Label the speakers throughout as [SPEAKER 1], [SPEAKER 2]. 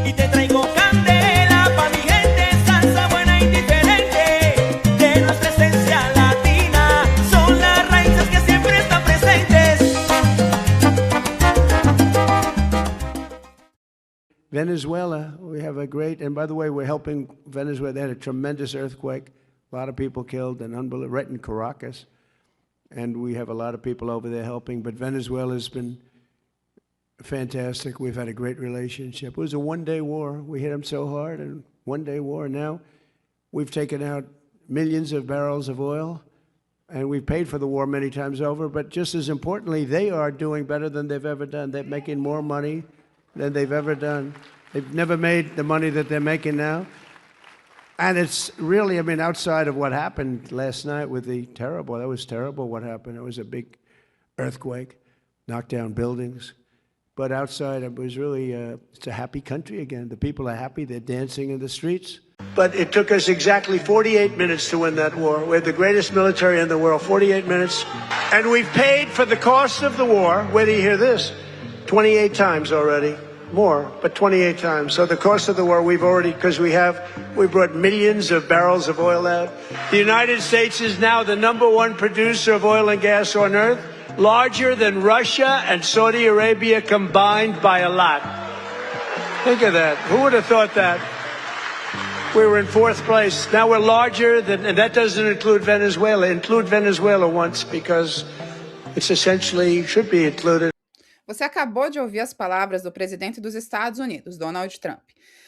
[SPEAKER 1] Y te traigo candela pa' mi gente, salsa buena y diferente. De nuestra esencia latina, son las raíces que siempre están presentes.
[SPEAKER 2] Venezuela, we have a great, and by the way, we're helping Venezuela. They had a tremendous earthquake, a lot of people killed, and unbelievable, right in Caracas. And we have a lot of people over there helping, but Venezuela's been fantastic. We've had a great relationship. It was a one-day war. We hit them so hard, and one-day war. Now we've taken out millions of barrels of oil, and we've paid for the war many times over, but just as importantly, they are doing better than they've ever done. They're making more money than they've ever done. They've never made the money that they're making now. And it's really, I mean, outside of what happened last night with the terrible, that was terrible what happened. It was a big earthquake, knocked down buildings. But outside, it was really, it's a happy country again. The people are happy, they're dancing in the streets. But it took us exactly 48 minutes to win that war. We have the greatest military in the world, 48 minutes. And we've paid for the cost of the war, where do you hear this? 28 times already. More, but 28 times. So the cost of the war, we've already, because we brought millions of barrels of oil out. The United States is now the #1 producer of oil and gas on earth, larger than Russia and Saudi Arabia combined by a lot. Think of that. Who would have thought that? We were in 4th place. Now we're larger than, and that doesn't include Venezuela. Include Venezuela once, because it's essentially, should be included.
[SPEAKER 3] Você acabou de ouvir as palavras do presidente dos Estados Unidos, Donald Trump.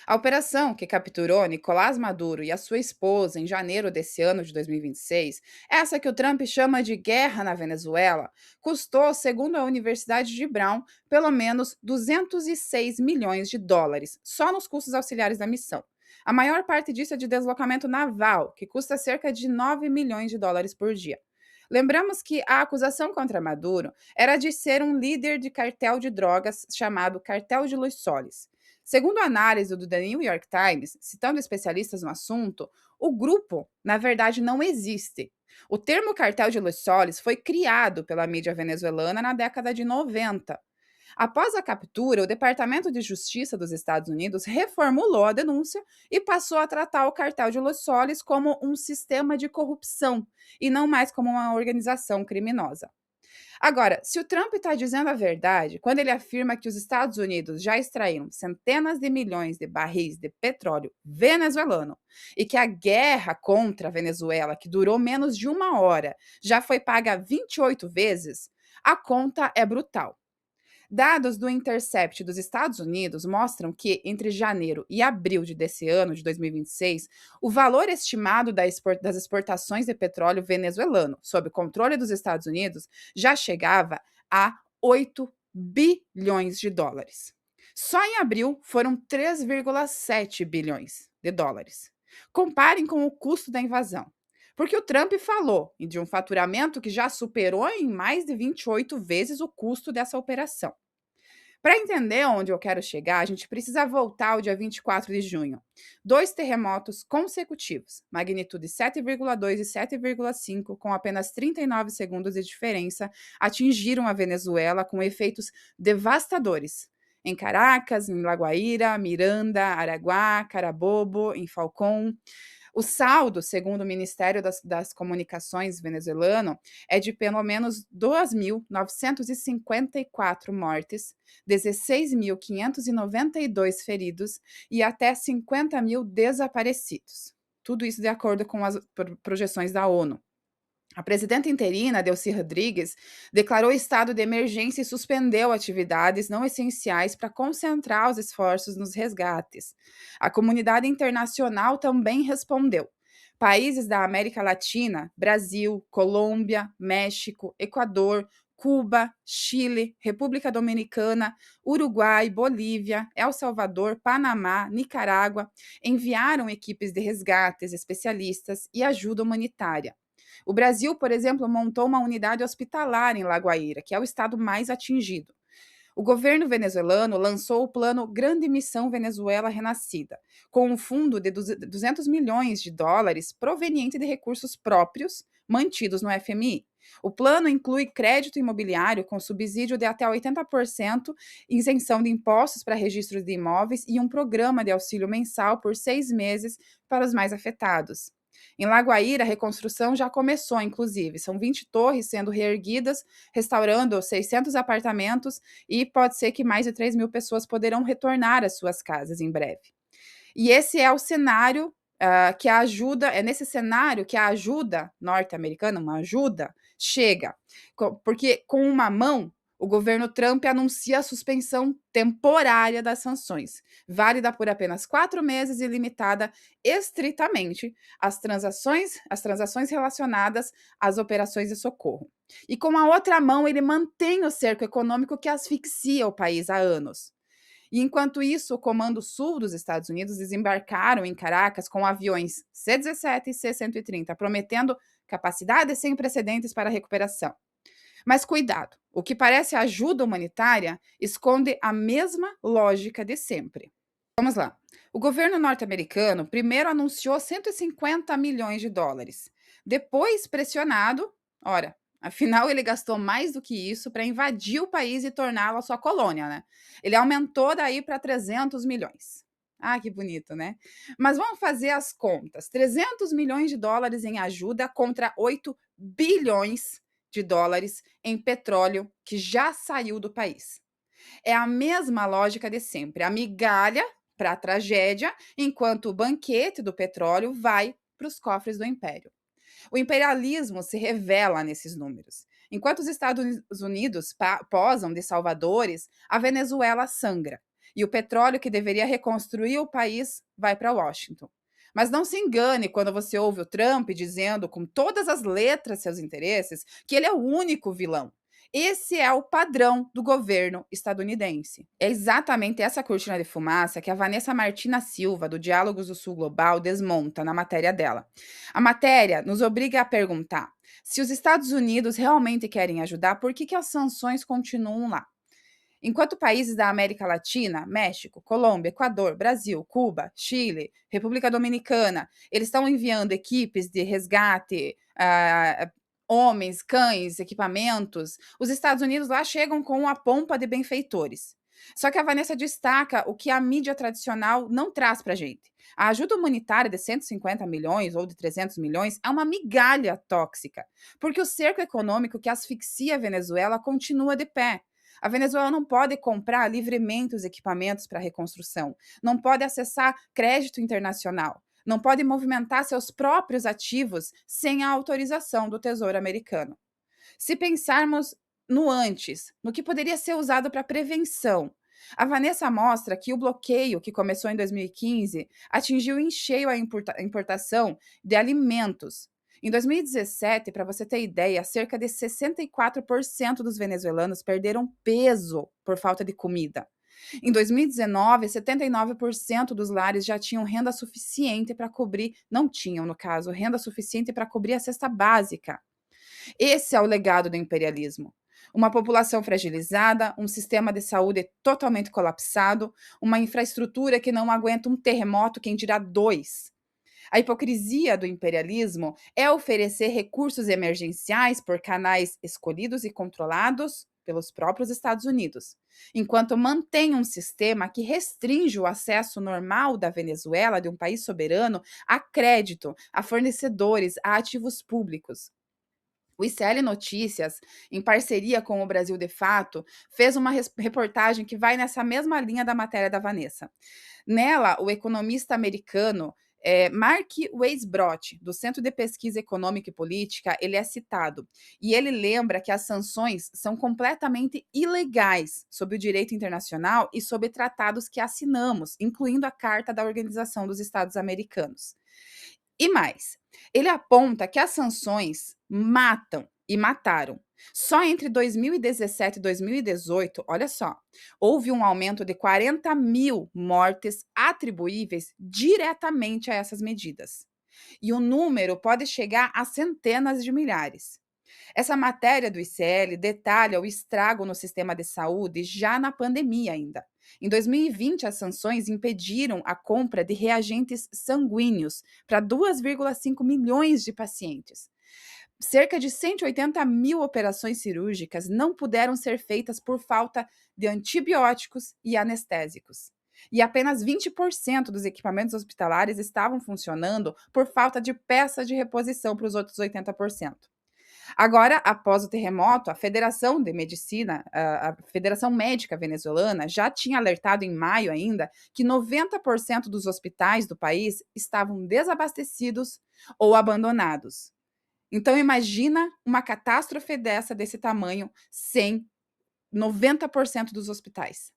[SPEAKER 3] A operação que capturou Nicolás Maduro e a sua esposa em janeiro desse ano de 2026, essa que o Trump chama de guerra na Venezuela, custou, segundo a Universidade de Brown, pelo menos 206 milhões de dólares, só nos custos auxiliares da missão. A maior parte disso é de deslocamento naval, que custa cerca de 9 milhões de dólares por dia. Lembramos que a acusação contra Maduro era de ser um líder de cartel de drogas chamado Cartel de Los Soles. Segundo a análise do The New York Times, citando especialistas no assunto, o grupo, na verdade, não existe. O termo Cartel de Los Soles foi criado pela mídia venezuelana na década de 90. Após a captura, o Departamento de Justiça dos Estados Unidos reformulou a denúncia e passou a tratar o Cartel de Los Soles como um sistema de corrupção e não mais como uma organização criminosa. Agora, se o Trump está dizendo a verdade quando ele afirma que os Estados Unidos já extraíram centenas de milhões de barris de petróleo venezuelano e que a guerra contra a Venezuela, que durou menos de 1 hora, já foi paga 28 vezes, a conta é brutal. Dados do Intercept dos Estados Unidos mostram que, entre janeiro e abril desse ano, de 2026, o valor estimado das exportações de petróleo venezuelano, sob controle dos Estados Unidos, já chegava a 8 bilhões de dólares. Só em abril foram 3,7 bilhões de dólares. Comparem com o custo da invasão. Porque o Trump falou de um faturamento que já superou em mais de 28 vezes o custo dessa operação. Para entender onde eu quero chegar, a gente precisa voltar ao dia 24 de junho. 2 terremotos consecutivos, magnitude 7,2 e 7,5, com apenas 39 segundos de diferença, atingiram a Venezuela com efeitos devastadores. Em Caracas, em La Guaira, Miranda, Araguá, Carabobo, em Falcón. O saldo, segundo o Ministério das Comunicações venezuelano, é de pelo menos 2.954 mortes, 16.592 feridos e até 50.000 desaparecidos. Tudo isso de acordo com as projeções da ONU. A presidenta interina, Delcy Rodrigues, declarou estado de emergência e suspendeu atividades não essenciais para concentrar os esforços nos resgates. A comunidade internacional também respondeu. Países da América Latina, Brasil, Colômbia, México, Equador, Cuba, Chile, República Dominicana, Uruguai, Bolívia, El Salvador, Panamá, Nicarágua enviaram equipes de resgates, especialistas e ajuda humanitária. O Brasil, por exemplo, montou uma unidade hospitalar em La Guaira, que é o estado mais atingido. O governo venezuelano lançou o plano Grande Missão Venezuela Renascida, com um fundo de 200 milhões de dólares proveniente de recursos próprios mantidos no FMI. O plano inclui crédito imobiliário com subsídio de até 80%, isenção de impostos para registros de imóveis e um programa de auxílio mensal por 6 meses para os mais afetados. Em Lagoaíra, a reconstrução já começou, inclusive. São 20 torres sendo reerguidas, restaurando 600 apartamentos e pode ser que mais de 3 mil pessoas poderão retornar às suas casas em breve. E esse é o cenário que a ajuda, é nesse cenário que a ajuda norte-americana, uma ajuda, chega. Porque com uma mão, o governo Trump anuncia a suspensão temporária das sanções, válida por apenas 4 meses e limitada estritamente às transações relacionadas às operações de socorro. E com a outra mão, ele mantém o cerco econômico que asfixia o país há anos. E enquanto isso, o Comando Sul dos Estados Unidos desembarcaram em Caracas com aviões C-17 e C-130, prometendo capacidade sem precedentes para a recuperação. Mas cuidado, o que parece ajuda humanitária esconde a mesma lógica de sempre. Vamos lá. O governo norte-americano primeiro anunciou 150 milhões de dólares. Depois, pressionado, ora, afinal ele gastou mais do que isso para invadir o país e torná-lo a sua colônia, né? Ele aumentou daí para 300 milhões. Ah, que bonito, né? Mas vamos fazer as contas. 300 milhões de dólares em ajuda contra 8 bilhões de dólares em petróleo que já saiu do país. É a mesma lógica de sempre. A migalha para a tragédia, enquanto o banquete do petróleo vai para os cofres do império. O imperialismo se revela nesses números. Enquanto os Estados Unidos posam de salvadores, a Venezuela sangra. E o petróleo que deveria reconstruir o país vai para Washington. Mas não se engane quando você ouve o Trump dizendo com todas as letras seus interesses que ele é o único vilão. Esse é o padrão do governo estadunidense. É exatamente essa cortina de fumaça que a Vanessa Martina Silva, do Diálogos do Sul Global, desmonta na matéria dela. A matéria nos obriga a perguntar: se os Estados Unidos realmente querem ajudar, por que as sanções continuam lá? Enquanto países da América Latina, México, Colômbia, Equador, Brasil, Cuba, Chile, República Dominicana, eles estão enviando equipes de resgate, homens, cães, equipamentos, os Estados Unidos lá chegam com a pompa de benfeitores. Só que a Vanessa destaca o que a mídia tradicional não traz para a gente. A ajuda humanitária de 150 milhões ou de 300 milhões é uma migalha tóxica, porque o cerco econômico que asfixia a Venezuela continua de pé. A Venezuela não pode comprar livremente os equipamentos para a reconstrução, não pode acessar crédito internacional, não pode movimentar seus próprios ativos sem a autorização do Tesouro Americano. Se pensarmos no antes, no que poderia ser usado para prevenção, a Vanessa mostra que o bloqueio, que começou em 2015, atingiu em cheio a importação de alimentos. Em 2017, para você ter ideia, cerca de 64% dos venezuelanos perderam peso por falta de comida. Em 2019, 79% dos lares já tinham renda suficiente para cobrir, não tinham, no caso, renda suficiente para cobrir a cesta básica. Esse é o legado do imperialismo. Uma população fragilizada, um sistema de saúde totalmente colapsado, uma infraestrutura que não aguenta um terremoto, quem dirá 2. A hipocrisia do imperialismo é oferecer recursos emergenciais por canais escolhidos e controlados pelos próprios Estados Unidos, enquanto mantém um sistema que restringe o acesso normal da Venezuela, de um país soberano, a crédito, a fornecedores, a ativos públicos. O ICL Notícias, em parceria com o Brasil de Fato, fez uma reportagem que vai nessa mesma linha da matéria da Vanessa. Nela, o economista americano Mark Weisbrot, do Centro de Pesquisa Econômica e Política, ele é citado. E ele lembra que as sanções são completamente ilegais sob o direito internacional e sob tratados que assinamos, incluindo a Carta da Organização dos Estados Americanos. E mais, ele aponta que as sanções matam e mataram. Só entre 2017 e 2018, olha só, houve um aumento de 40 mil mortes atribuíveis diretamente a essas medidas. E o número pode chegar a centenas de milhares. Essa matéria do ICL detalha o estrago no sistema de saúde já na pandemia ainda. Em 2020, as sanções impediram a compra de reagentes sanguíneos para 2,5 milhões de pacientes. cerca de 180 mil operações cirúrgicas não puderam ser feitas por falta de antibióticos e anestésicos. E apenas 20% dos equipamentos hospitalares estavam funcionando por falta de peças de reposição para os outros 80%. Agora, após o terremoto, a Federação de Medicina, a Federação Médica Venezuelana, já tinha alertado em maio ainda que 90% dos hospitais do país estavam desabastecidos ou abandonados. Então imagina uma catástrofe desse tamanho sem 90% dos hospitais.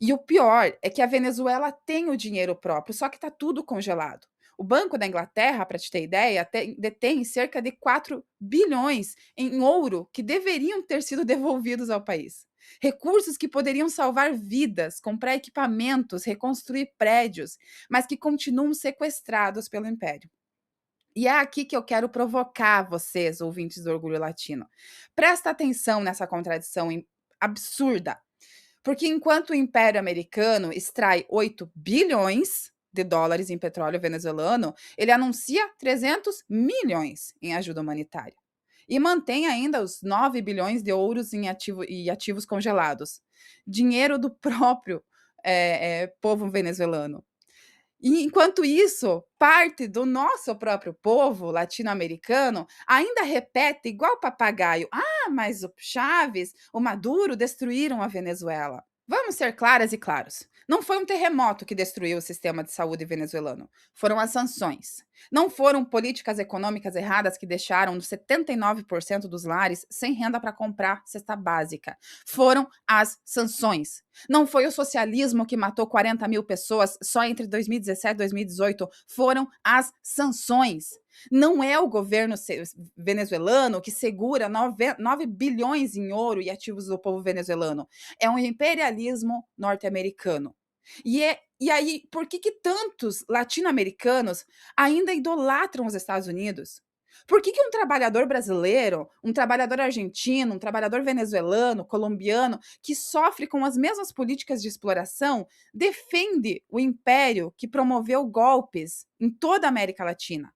[SPEAKER 3] E o pior é que a Venezuela tem o dinheiro próprio, só que está tudo congelado. O Banco da Inglaterra, para te ter ideia, detém cerca de 4 bilhões em ouro que deveriam ter sido devolvidos ao país. Recursos que poderiam salvar vidas, comprar equipamentos, reconstruir prédios, mas que continuam sequestrados pelo Império. E é aqui que eu quero provocar vocês, ouvintes do Orgulho Latino. Presta atenção nessa contradição absurda. Porque enquanto o Império Americano extrai 8 bilhões de dólares em petróleo venezuelano, ele anuncia 300 milhões em ajuda humanitária. E mantém ainda os 9 bilhões de euros em ativos congelados. Dinheiro do próprio povo venezuelano. E enquanto isso, parte do nosso próprio povo latino-americano ainda repete igual papagaio: ah, mas o Chávez, o Maduro destruíram a Venezuela. Vamos ser claras e claros. Não foi um terremoto que destruiu o sistema de saúde venezuelano. Foram as sanções. Não foram políticas econômicas erradas que deixaram 79% dos lares sem renda para comprar cesta básica. Foram as sanções. Não foi o socialismo que matou 40 mil pessoas só entre 2017 e 2018. Foram as sanções. Não é o governo venezuelano que segura 9 bilhões em ouro e ativos do povo venezuelano. É um imperialismo norte-americano. E aí, por que tantos latino-americanos ainda idolatram os Estados Unidos? Por que um trabalhador brasileiro, um trabalhador argentino, um trabalhador venezuelano, colombiano, que sofre com as mesmas políticas de exploração, defende o império que promoveu golpes em toda a América Latina?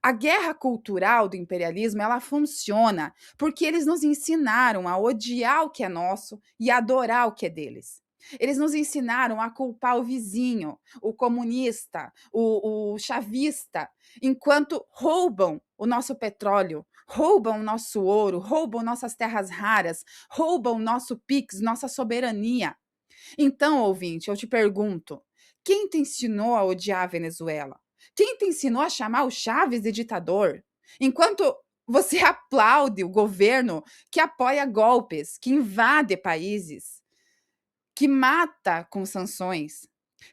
[SPEAKER 3] A guerra cultural do imperialismo, ela funciona porque eles nos ensinaram a odiar o que é nosso e a adorar o que é deles. Eles nos ensinaram a culpar o vizinho, o comunista, o chavista, enquanto roubam o nosso petróleo, roubam o nosso ouro, roubam nossas terras raras, roubam nosso PIX, nossa soberania. Então, ouvinte, eu te pergunto, quem te ensinou a odiar a Venezuela? Quem te ensinou a chamar o Chávez de ditador? Enquanto você aplaude o governo que apoia golpes, que invade países, que mata com sanções.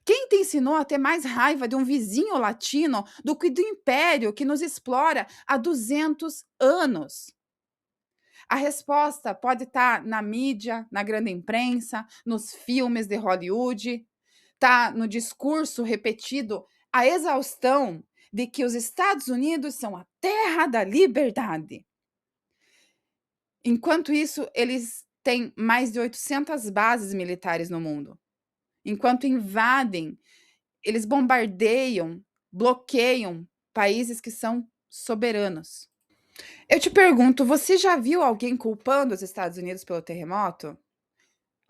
[SPEAKER 3] Quem te ensinou a ter mais raiva de um vizinho latino do que do império que nos explora há 200 anos? A resposta pode estar na mídia, na grande imprensa, nos filmes de Hollywood, tá no discurso repetido a exaustão de que os Estados Unidos são a terra da liberdade. Enquanto isso, eles têm mais de 800 bases militares no mundo. Enquanto invadem, eles bombardeiam, bloqueiam países que são soberanos. Eu te pergunto, você já viu alguém culpando os Estados Unidos pelo terremoto?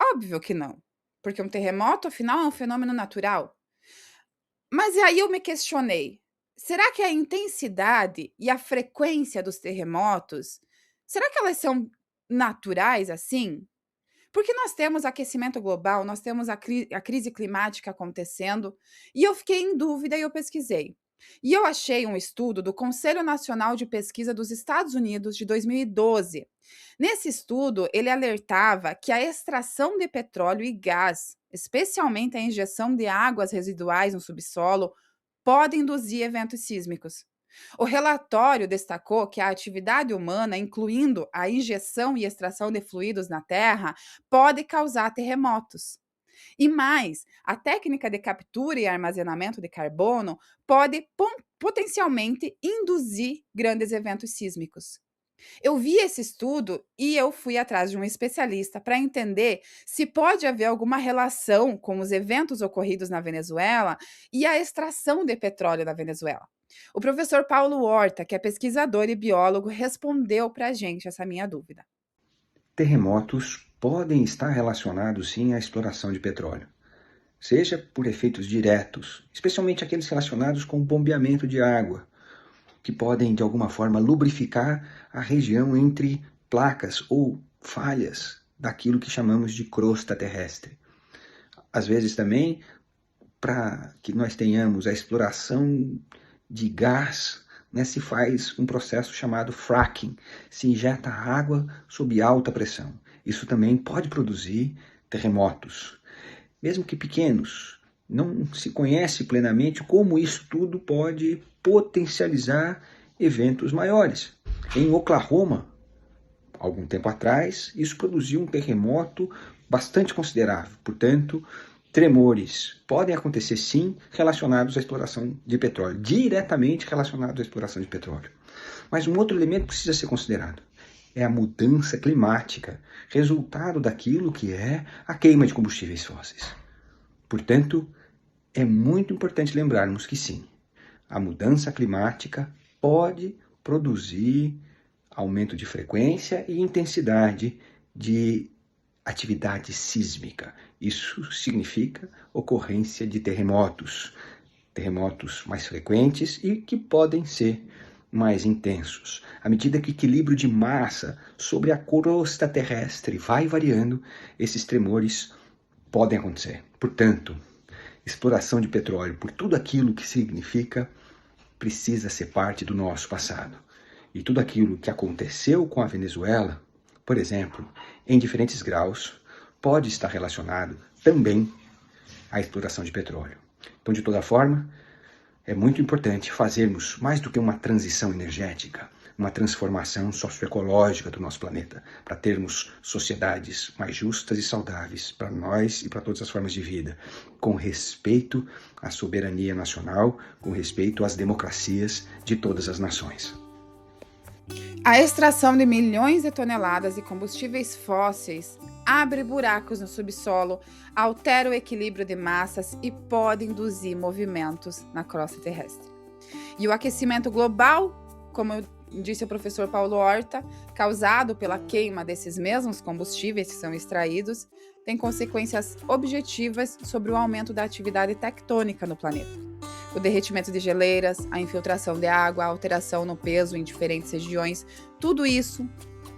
[SPEAKER 3] Óbvio que não, porque um terremoto, afinal, é um fenômeno natural. Mas aí eu me questionei, será que a intensidade e a frequência dos terremotos, será que elas são naturais assim? Porque nós temos aquecimento global, nós temos a crise climática acontecendo, e eu fiquei em dúvida e eu pesquisei. E eu achei um estudo do Conselho Nacional de Pesquisa dos Estados Unidos de 2012. Nesse estudo, ele alertava que a extração de petróleo e gás, especialmente a injeção de águas residuais no subsolo, pode induzir eventos sísmicos. O relatório destacou que a atividade humana, incluindo a injeção e extração de fluidos na Terra, pode causar terremotos. E mais, a técnica de captura e armazenamento de carbono pode potencialmente induzir grandes eventos sísmicos. Eu vi esse estudo e eu fui atrás de um especialista para entender se pode haver alguma relação com os eventos ocorridos na Venezuela e a extração de petróleo na Venezuela. O professor Paulo Horta, que é pesquisador e biólogo, respondeu para a gente essa minha dúvida.
[SPEAKER 4] Terremotos podem estar relacionados sim à exploração de petróleo, seja por efeitos diretos, especialmente aqueles relacionados com o bombeamento de água, que podem de alguma forma lubrificar a região entre placas ou falhas daquilo que chamamos de crosta terrestre. Às vezes também, para que nós tenhamos a exploração de gás, se faz um processo chamado fracking, se injeta água sob alta pressão. Isso também pode produzir terremotos, mesmo que pequenos. Não se conhece plenamente como isso tudo pode potencializar eventos maiores. Em Oklahoma, algum tempo atrás, isso produziu um terremoto bastante considerável. Portanto, tremores podem acontecer sim relacionados à exploração de petróleo, diretamente relacionados à exploração de petróleo. Mas um outro elemento precisa ser considerado. É a mudança climática, resultado daquilo que é a queima de combustíveis fósseis. Portanto, é muito importante lembrarmos que sim, a mudança climática pode produzir aumento de frequência e intensidade de atividade sísmica. Isso significa ocorrência de terremotos mais frequentes e que podem ser mais intensos. À medida que o equilíbrio de massa sobre a crosta terrestre vai variando, esses tremores podem acontecer. Portanto, exploração de petróleo, por tudo aquilo que significa, precisa ser parte do nosso passado. E tudo aquilo que aconteceu com a Venezuela, por exemplo, em diferentes graus, pode estar relacionado também à exploração de petróleo. Então, de toda forma, é muito importante fazermos mais do que uma transição energética, uma transformação socioecológica do nosso planeta, para termos sociedades mais justas e saudáveis para nós e para todas as formas de vida, com respeito à soberania nacional, com respeito às democracias de todas as nações.
[SPEAKER 3] A extração de milhões de toneladas de combustíveis fósseis abre buracos no subsolo, altera o equilíbrio de massas e pode induzir movimentos na crosta terrestre. E o aquecimento global, como disse o professor Paulo Horta, causado pela queima desses mesmos combustíveis que são extraídos, tem consequências objetivas sobre o aumento da atividade tectônica no planeta. O derretimento de geleiras, a infiltração de água, a alteração no peso em diferentes regiões, tudo isso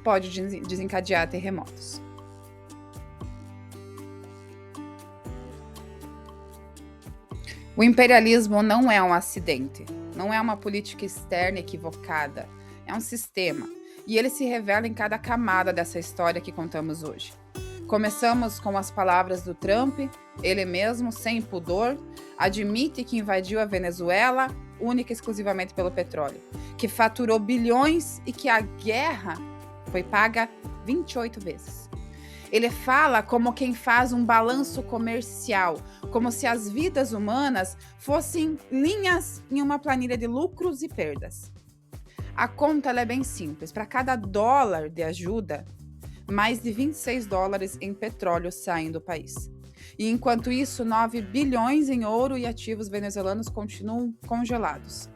[SPEAKER 3] pode desencadear terremotos. O imperialismo não é um acidente, não é uma política externa equivocada, é um sistema, e ele se revela em cada camada dessa história que contamos hoje. Começamos com as palavras do Trump, ele mesmo, sem pudor, admite que invadiu a Venezuela única e exclusivamente pelo petróleo, que faturou bilhões e que a guerra foi paga 28 vezes. Ele fala como quem faz um balanço comercial, como se as vidas humanas fossem linhas em uma planilha de lucros e perdas. A conta ela é bem simples. Para cada dólar de ajuda, mais de 26 dólares em petróleo saem do país. E enquanto isso, 9 bilhões em ouro e ativos venezuelanos continuam congelados.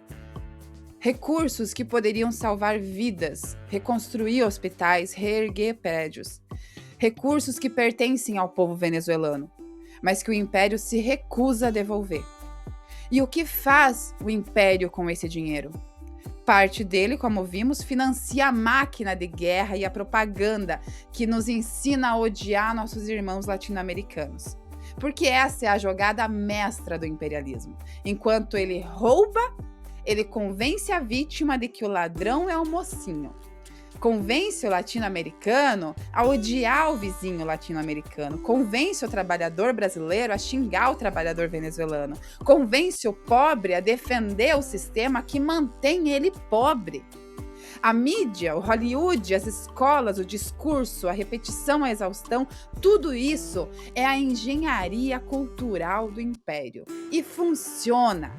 [SPEAKER 3] Recursos que poderiam salvar vidas, reconstruir hospitais, reerguer prédios. Recursos que pertencem ao povo venezuelano, mas que o império se recusa a devolver. E o que faz o império com esse dinheiro? Parte dele, como vimos, financia a máquina de guerra e a propaganda que nos ensina a odiar nossos irmãos latino-americanos. Porque essa é a jogada mestra do imperialismo. Enquanto ele rouba, ele convence a vítima de que o ladrão é o mocinho. Convence o latino-americano a odiar o vizinho latino-americano. Convence o trabalhador brasileiro a xingar o trabalhador venezuelano. Convence o pobre a defender o sistema que mantém ele pobre. A mídia, o Hollywood, as escolas, o discurso, a repetição, a exaustão, tudo isso é a engenharia cultural do império. E funciona.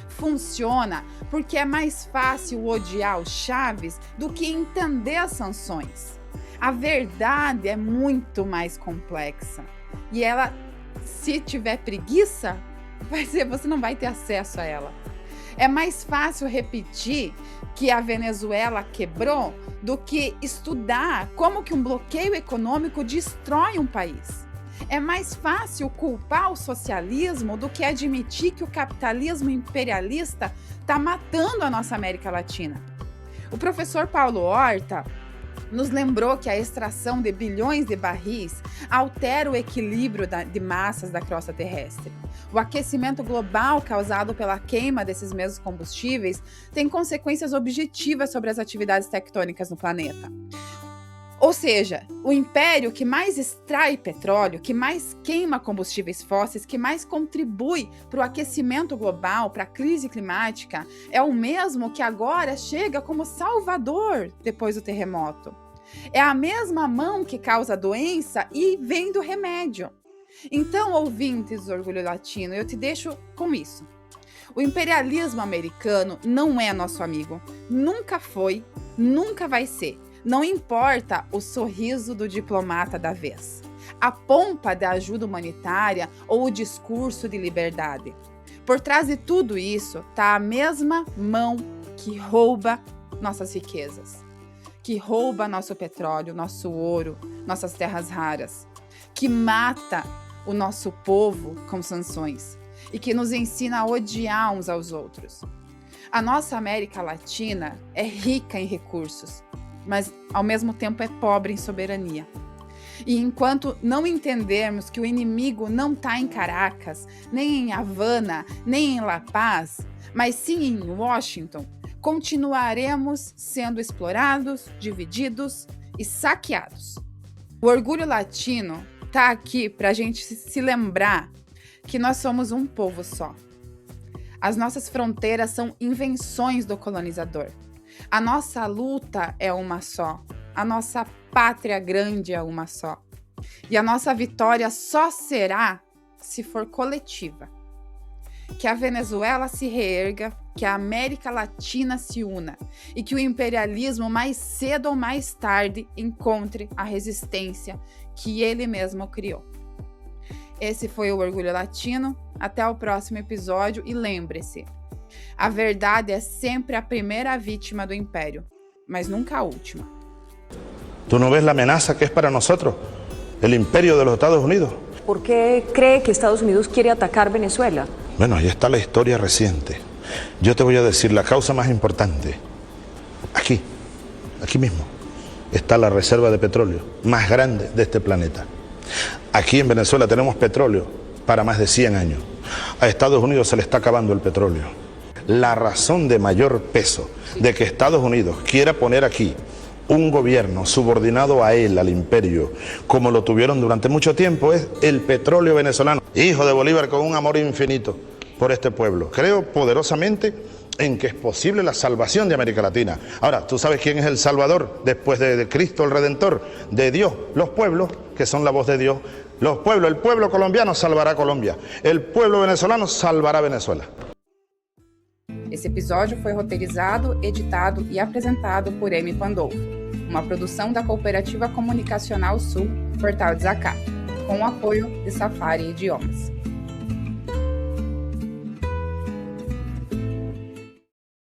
[SPEAKER 3] Funciona porque é mais fácil odiar o Chaves do que entender as sanções. A verdade é muito mais complexa. E ela, se tiver preguiça, você não vai ter acesso a ela. É mais fácil repetir que a Venezuela quebrou do que estudar como que um bloqueio econômico destrói um país. É mais fácil culpar o socialismo do que admitir que o capitalismo imperialista está matando a nossa América Latina. O professor Paulo Horta nos lembrou que a extração de bilhões de barris altera o equilíbrio de massas da crosta terrestre. O aquecimento global causado pela queima desses mesmos combustíveis tem consequências objetivas sobre as atividades tectônicas no planeta. Ou seja, o império que mais extrai petróleo, que mais queima combustíveis fósseis, que mais contribui para o aquecimento global, para a crise climática, é o mesmo que agora chega como salvador depois do terremoto. É a mesma mão que causa a doença e vem do remédio. Então, ouvintes do Orgulho Latino, eu te deixo com isso. O imperialismo americano não é nosso amigo. Nunca foi, nunca vai ser. Não importa o sorriso do diplomata da vez, a pompa da ajuda humanitária ou o discurso de liberdade. Por trás de tudo isso está a mesma mão que rouba nossas riquezas, que rouba nosso petróleo, nosso ouro, nossas terras raras, que mata o nosso povo com sanções e que nos ensina a odiar uns aos outros. A nossa América Latina é rica em recursos, mas ao mesmo tempo é pobre em soberania. E enquanto não entendermos que o inimigo não está em Caracas, nem em Havana, nem em La Paz, mas sim em Washington, continuaremos sendo explorados, divididos e saqueados. O Orgulho Latino está aqui para a gente se lembrar que nós somos um povo só. As nossas fronteiras são invenções do colonizador. A nossa luta é uma só, a nossa pátria grande é uma só. E a nossa vitória só será se for coletiva. Que a Venezuela se reerga, que a América Latina se una e que o imperialismo mais cedo ou mais tarde encontre a resistência que ele mesmo criou. Esse foi o Orgulho Latino, até o próximo episódio e lembre-se, a verdade é sempre a primeira vítima do império, mas nunca a última.
[SPEAKER 5] ¿Tú no ves la amenaza que es para nosotros el imperio de los Estados Unidos?
[SPEAKER 6] ¿Por qué cree que Estados Unidos quiere atacar Venezuela?
[SPEAKER 5] Bueno, ahí está la historia reciente. Yo te voy a decir la causa más importante. Aquí mismo, está la reserva de petróleo más grande de este planeta. Aquí en Venezuela tenemos petróleo para más de 100 años. A Estados Unidos se le está acabando el petróleo. La razón de mayor peso de que Estados Unidos quiera poner aquí un gobierno subordinado a él, al imperio, como lo tuvieron durante mucho tiempo, es el petróleo venezolano. Hijo de Bolívar con un amor infinito por este pueblo. Creo poderosamente en que es posible la salvación de América Latina. Ahora, ¿tú sabes quién es el Salvador después de Cristo, el Redentor? De Dios, los pueblos, que son la voz de Dios. Los pueblos, el pueblo colombiano salvará Colombia. El pueblo venezolano salvará Venezuela.
[SPEAKER 3] Esse episódio foi roteirizado, editado e apresentado por Amy Pandolfo, uma produção da Cooperativa Comunicacional Sul, Portal Desacato, com o apoio de Safari Idiomas.